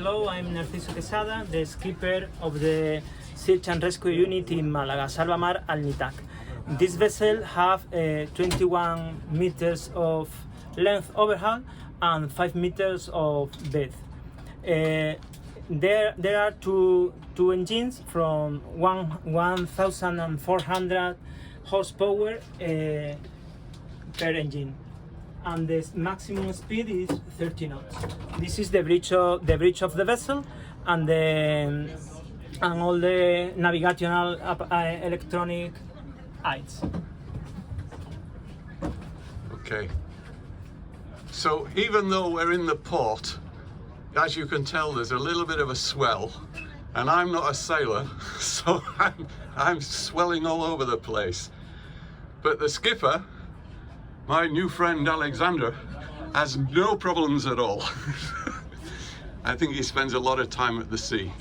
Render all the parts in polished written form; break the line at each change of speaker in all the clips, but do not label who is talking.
Hello, I'm Narciso Quesada, the skipper of the Search and Rescue Unit in Malaga, Salvamar Al-Nitac. This vessel have 21 meters of length overhaul and 5 meters of depth. There are two engines from 1,400 horsepower per engine, and the maximum speed is 30 knots. This is the bridge of the vessel, and all the navigational electronic aids.
Okay. So even though we're in the port, as you can tell, there's a little bit of a swell, and I'm not a sailor, so I'm swelling all over the place. But the skipper, my new friend Alexander, has no problems at all. I think he spends a lot of time at the sea.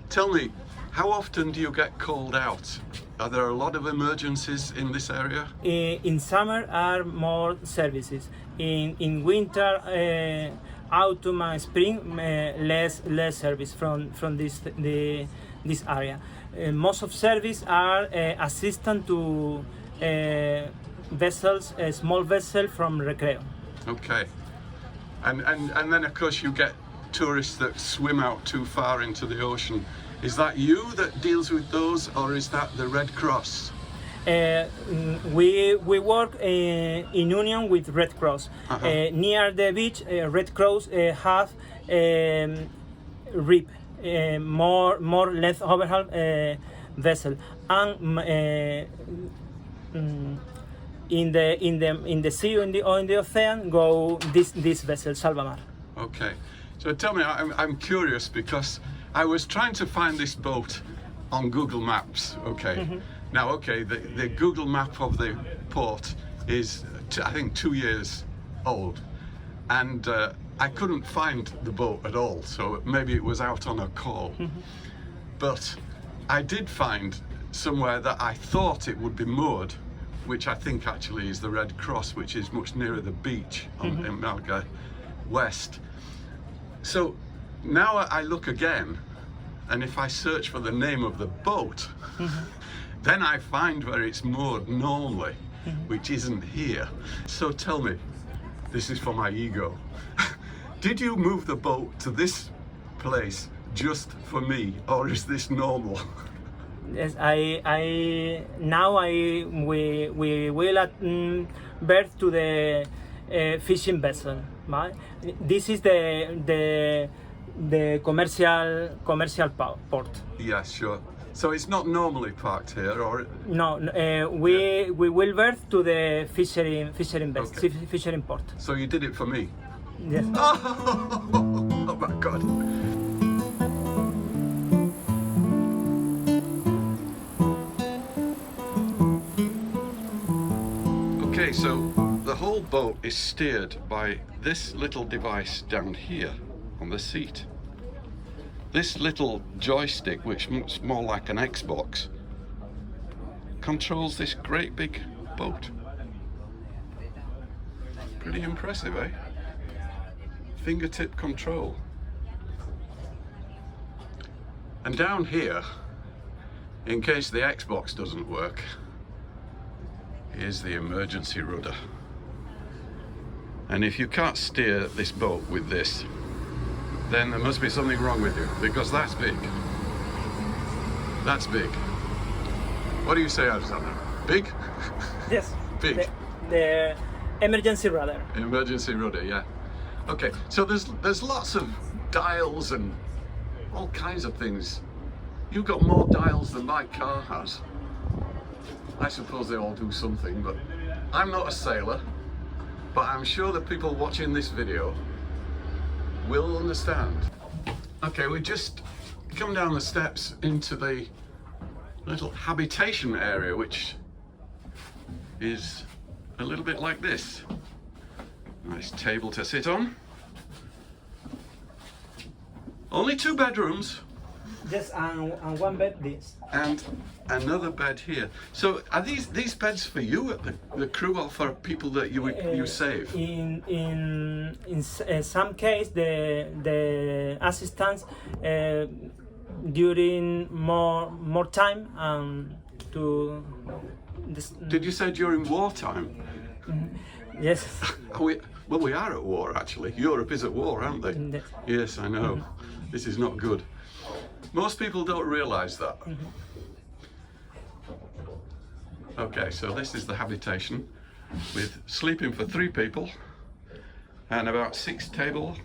Tell me, how often do you get called out? Are there a lot of emergencies in this area?
In summer are more services. In winter, autumn and spring, less service from this area. Most of service are assistant to vessels, a small vessel from Recreo.
Okay. And then of course you get tourists that swim out too far into the ocean. Is that you that deals with those, or is that the Red Cross?
We work in union with Red Cross. Near the beach, Red Cross have RIP, more length overhaul vessel, and in the sea or in the ocean go this vessel Salvamar.
Okay, so tell me, I'm curious because I was trying to find this boat on Google Maps. Okay. Mm-hmm. Now, okay, the Google map of the port is, I think, 2 years old, and I couldn't find the boat at all, so maybe it was out on a call. Mm-hmm. But I did find somewhere that I thought it would be moored, which I think actually is the Red Cross, which is much nearer the beach in Malaga West. So now I look again, and if I search for the name of the boat, then I find where it's moored normally, which isn't here. So tell me, this is for my ego, did you move the boat to this place just for me, or is this normal?
Yes, we will at birth to the fishing vessel. Right? This is the commercial port.
Yeah, sure. So it's not normally parked here, or
no? We will birth to the fishing port.
So you did it for me.
Yes.
Oh my God. Okay, so the whole boat is steered by this little device down here on the seat. This little joystick, which looks more like an Xbox, controls this great big boat. Pretty impressive, eh? Fingertip control. And down here, in case the Xbox doesn't work, here's the emergency rudder. And if you can't steer this boat with this, then there must be something wrong with you, because that's big. That's big. What do you say, Alexander? Big?
Yes.
Big.
The emergency rudder.
Emergency rudder, yeah. Okay, so there's lots of dials and all kinds of things. You've got more dials than my car has. I suppose they all do something, but I'm not a sailor, but I'm sure the people watching this video will understand. Okay, we just come down the steps into the little habitation area, which is a little bit like this. Nice table to sit on. Only 2 bedrooms.
Yes, and one bed this.
And another bed here. So are these beds for you at the crew, or for people that you save?
In some case, the assistance during more time to this.
Did you say during wartime?
Yes.
Well, we are at war actually. Europe is at war, aren't they? Yes, I know. This is not good. Most people don't realise that. Okay, so this is the habitation with sleeping for 3 people and about 6 people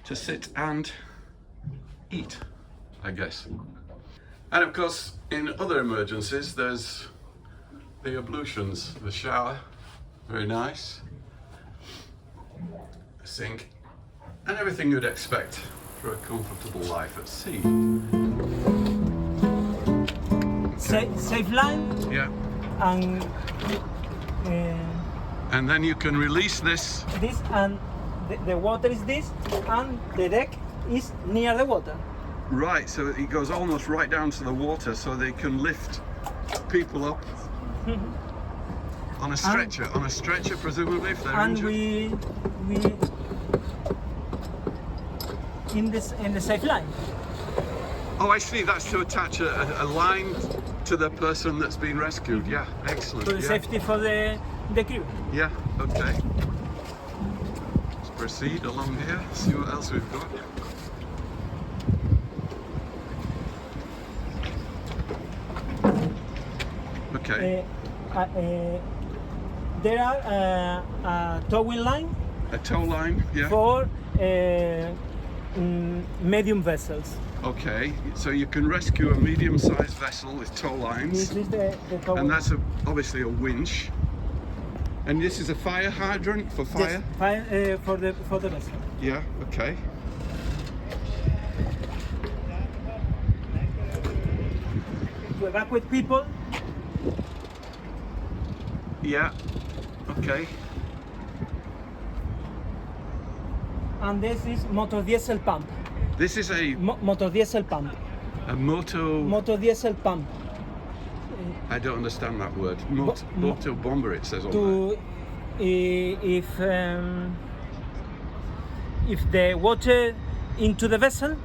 to sit and eat, I guess. And of course, in other emergencies, there's the ablutions, the shower, very nice, a sink, and everything you'd expect for a comfortable life at sea.
Safe line.
Yeah. And then you can release this.
This and the water is this, and the deck is near the water.
Right, so it goes almost right down to the water, so they can lift people up on a stretcher. On a stretcher, presumably, if they're injured.
And we in the safe line.
Oh, I see. That's to attach a line to the person that's been rescued. Yeah, excellent.
For the safety for the crew.
Yeah, okay. Let's proceed along here, see what else we've got. Okay.
There are a towing line.
A tow line, yeah.
For medium vessels.
Okay, so you can rescue a medium-sized vessel with tow lines.
This is the tow.
And that's obviously a winch. And this is a fire hydrant for fire?
Yes, fire for the vessel.
Yeah, okay.
To evacuate people.
Yeah, okay.
And this is motor diesel pump.
This is a
motor diesel pump.
A motor
diesel pump.
I don't understand that word. Motor bomber, it says on there.
If the water into the vessel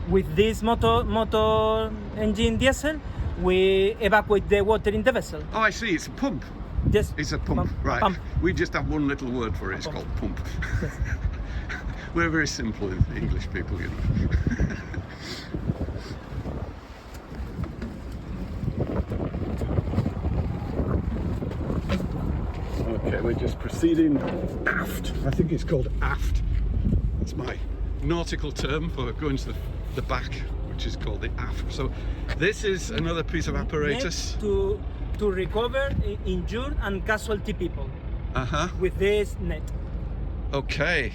with this motor engine diesel, we evacuate the water in the vessel.
Oh, I see. It's a pump.
Yes.
It's a pump, right?
Pump.
We just have one little word for it. It's called pump.
Yes.
We're very simple English people, you know. Okay, we're just proceeding aft. I think it's called aft. That's my nautical term for going to the back, which is called the aft. So this is another piece of apparatus.
To recover injured and casualty people. With this net.
Okay.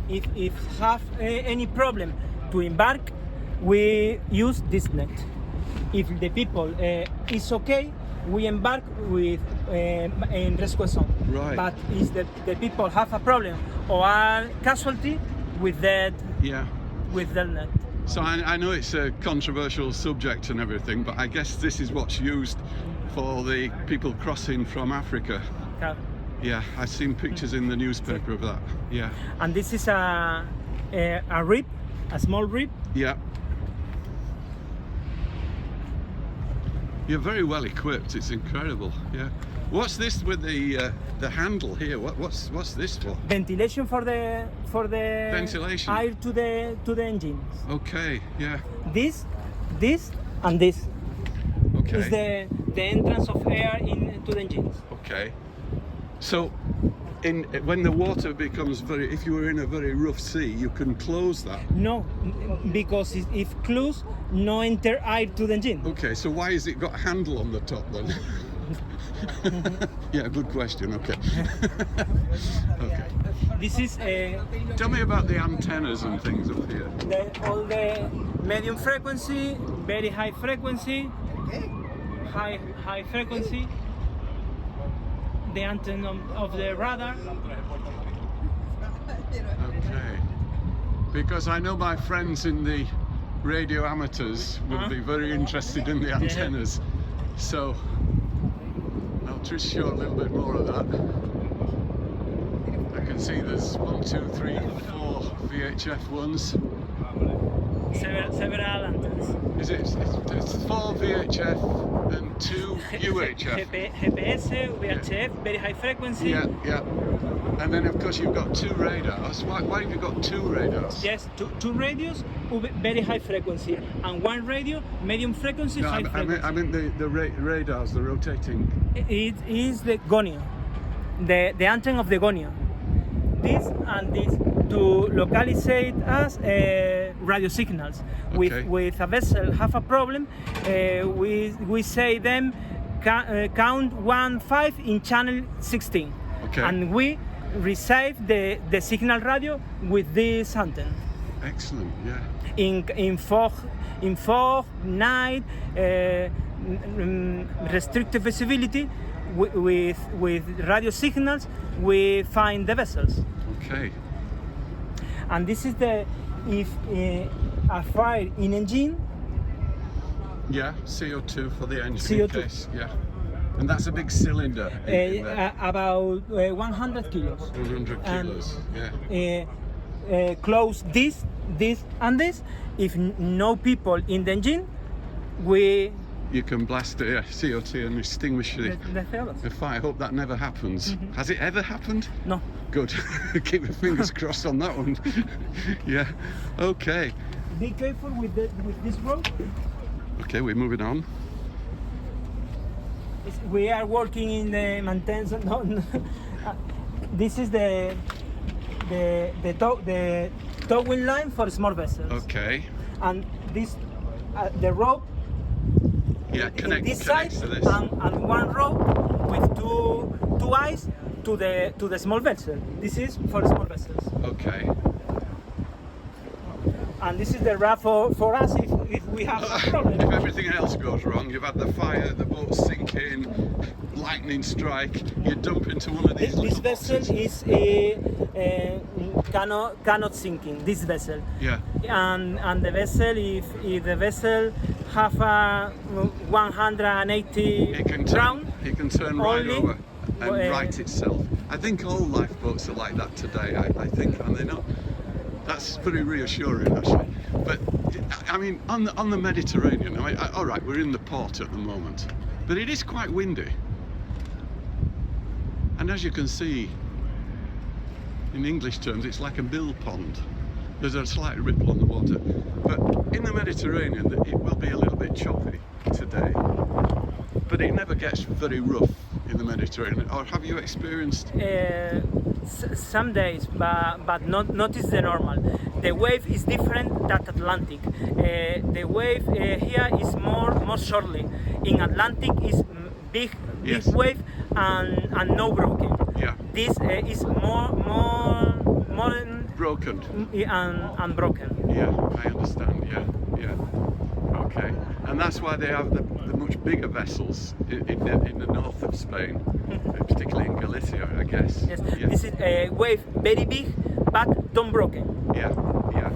If have any problem to embark, we use this net. If the people is okay, we embark with in rescue zone.
Right.
But if the people have a problem or are casualty, with that,
yeah,
with the net.
So I know it's a controversial subject and everything, but I guess this is what's used for the people crossing from Africa. Yeah, I've seen pictures in the newspaper of that. Yeah.
And this is a rib, a small rib.
Yeah. You're very well equipped. It's incredible. Yeah. What's this with the handle here? What's this for?
Ventilation for the
ventilation.
Air to the engines.
Okay. Yeah.
This, and this.
Okay.
Is the entrance of air into the engines.
Okay. So, when the water becomes if you were in a very rough sea, you can close that?
No, because if closed, no enter air to the engine.
Okay, so why has it got a handle on the top then? Yeah, good question, okay. Okay.
This is
Tell me about the antennas and things up here.
All the medium frequency, very high frequency, high frequency, the antenna of the radar.
Okay. Because I know my friends in the radio amateurs would be very interested in the antennas. So I'll just show a little bit more of that. can see there's 1, 2, 3, 4 VHF ones.
Several antennas.
Is it? It's 4 VHF and 2 UHF.
GPS, VHF, very high frequency.
Yeah, yeah. And then of course you've got 2 radars. Why have you got 2 radars?
Yes, two radios, very high frequency, and 1 radio, medium frequency,
No,
high frequency.
I mean the radars, the rotating.
It is the gonio, the antenna of the gonio. This and this to localize us radio signals.
Okay.
With a vessel have a problem, we say them count 1-5 in channel 16,
Okay.
and we receive the signal radio with this antenna.
Excellent. Yeah.
In fog, night, restricted visibility, with radio signals, we find the vessels.
Okay.
And this is if a fire in engine.
Yeah. CO2 for the engine.
CO2.
In case. Yeah. And that's a big cylinder. In there.
About 100 kilos.
100 kilos. Yeah.
Close this, and this. If no people in the engine,
You can blast it, yeah, CO2 and extinguish the fire. I hope that never happens.
Mm-hmm.
Has it ever happened?
No.
Good. Keep your fingers crossed on that one. Yeah. Okay.
Be careful with this rope.
Okay, we're moving on.
We are working in the maintenance. No. This is the towing line for small vessels.
Okay.
And this the rope.
Yeah,
In this side
connects to this.
and 1 rope with two eyes to the small vessel. This is for small vessels.
Okay.
And this is the raft for us if we have a problem.
If everything else goes wrong, you've had the fire, the boat sinking, lightning strike, you dump into one of these
This
little
vessel
boxes.
is cannot sinking. This vessel.
Yeah.
And the vessel, if the vessel have a 180
It can
round,
turn right
only,
over and right itself. I think all lifeboats are like that today. I think, and they're not. That's pretty reassuring, actually. But I mean, on the Mediterranean, all right, we're in the port at the moment, but it is quite windy. And as you can see, in English terms, it's like a mill pond. There's a slight ripple on the water. But in the Mediterranean, it will be a little bit choppy today. But it never gets very rough in the Mediterranean. Or have you experienced?
Some days, but not is the normal. The wave is different than Atlantic. The wave here is more shortly. In Atlantic is big
Yes.
wave and no broken.
Yeah.
This is more
Broken.
and broken.
Yeah, I understand. Yeah. Okay. And that's why they have the much bigger vessels in the north of Spain, particularly in Galicia, I guess.
Yes.
Yeah.
This is a wave very big, but don't broken.
Yeah, yeah.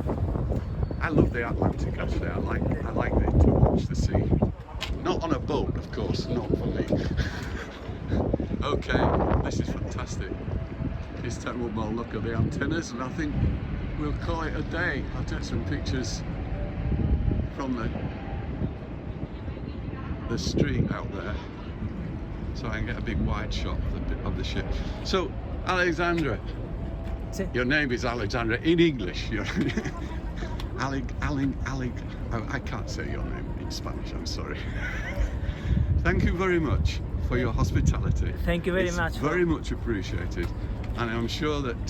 I love the Atlantic, actually. I like it to watch the sea. Not on a boat, of course, not for me. Okay, this is fantastic. This time we'll look at the antennas, and I think we'll call it a day. I'll take some pictures from the street out there, so I can get a big wide shot of the ship. So, Alexandra,
Sí.
your name is Alexandra in English. I can't say your name in Spanish, I'm sorry. Thank you very much for your hospitality.
Thank you very
It's
much.
very much appreciated. And I'm sure that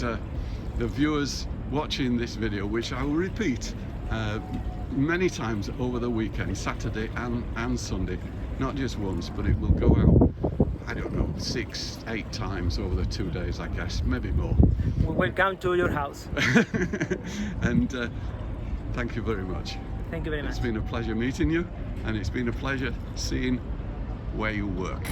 the viewers watching this video, which I will repeat many times over the weekend, Saturday and Sunday, not just once, but it will go out, I don't know, 6-8 times over the 2 days, I guess, maybe more.
We will come to your house.
And thank you very much.
Thank you very much.
It's been a pleasure meeting you, and it's been a pleasure seeing where you work.